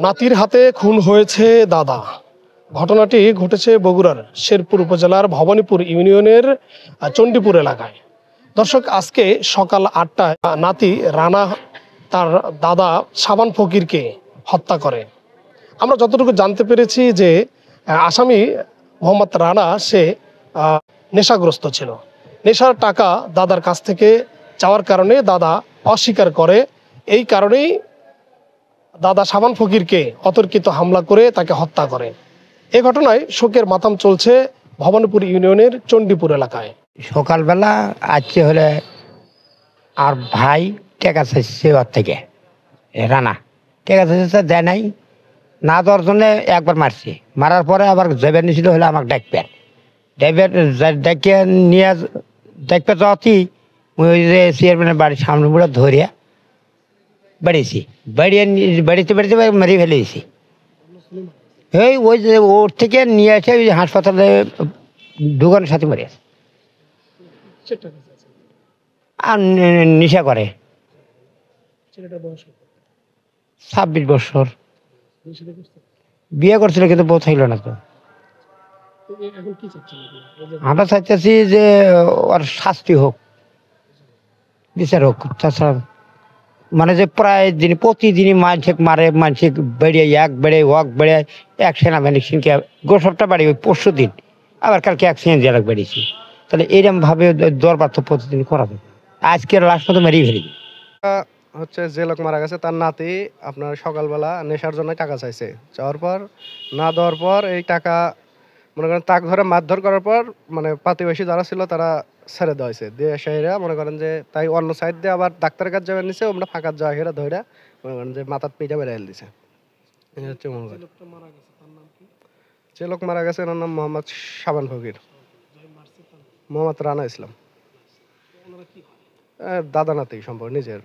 নাতির হাতে খুন হয়েছে দাদা। ঘটনাটি ঘটেছে বগুড়ার শেরপুর উপজেলার ভবানীপুর ইউনিয়নের চণ্ডীপুর এলাকায়। দর্শক, আজকে সকাল ৮টায় নাতি রানা তার দাদা সাবান ফকিরকে হত্যা করে। আমরা যতটুকু জানতে পেরেছি যে আসামি মোহাম্মদ রানা সে নেশাগ্রস্ত ছিল। নেশার টাকা দাদার কাছ থেকে চাওয়ার কারণে দাদা অস্বীকার করে। এই কারণেই দাদা সাবান ফকিরকে অতর্কিত হামলা করে তাকে হত্যা করে। এ ঘটনায় শোকের মাতম চলছে ভবানীপুর ইউনিয়নের চণ্ডীপুর এলাকায়। সকালবেলা আসছে হলে আর ভাই টেকা চাইছে ওর থেকে রানা টেকা চাইছে দেয় নাই, না দেওয়ার জন্য একবার মারছি। মারার পরে আবার যাবে নিয়েছিল হলে আমাকে ডাকবেন ডাকে নিয়ে দেখবে যাওয়াতি ওই যে চেয়ারম্যানের বাড়ির সামনে পুরো ধরিয়া বাড়িয়েছি, বাড়িতে মেরে ফেলে দিয়েছি। এই ওই যে ওর থেকে নিয়ে এসে ওই হাসপাতালে ঢুকানোর সাথে মরে আছে। আর নেশা করে 26 বছর, বিয়ে করছিল কিন্তু বউ থাকলো না। তো আমরা চাইতেছি যে ওর শাস্তি হোক, বিচার হোক। তাছাড়া মানে যে প্রায় দিন প্রতিদিনই মানসিক মারে, মানসিক বেড়ে এক বেড়ে ওয়াক বেড়ে এক সেনাবাহিনী সিনকে গোসবটা বাড়ি ওই পরশু দিন, আবার কালকে এক সিএনজি এলাক বেরিয়েছি। তাহলে এইরকম ভাবে দরবার তো প্রতিদিন করা যাবে। আজকের লাশ মতো মেরেই ফেলি। হচ্ছে যে লোক মারা গেছে তার নাতি আপনার সকালবেলা নেশার জন্য টাকা চাইছে, চাওয়ার পর না দেওয়ার পর এই টাকা মনে করেন তাক ধরে মারধর করার পর মানে প্রতিবেশী যারা ছিল তারা ছেড়ে দেওয়া হয়েছে। দিয়ে সেরা মনে করেন যে তাই অন্য সাইড দিয়ে আবার ডাক্তারের কাছে যাবেন নিচে আমরা ফাঁকার যাওয়া হেরা ধরে মনে করেন যে মাথার পিঠে মেরে দিছে। হচ্ছে মনে করেন যে লোক মারা গেছে ওনার নাম মোহাম্মদ সাবান ফকির, মোহাম্মদ রানা ইসলাম। দাদা নাতি সম্পর্ক নিজের।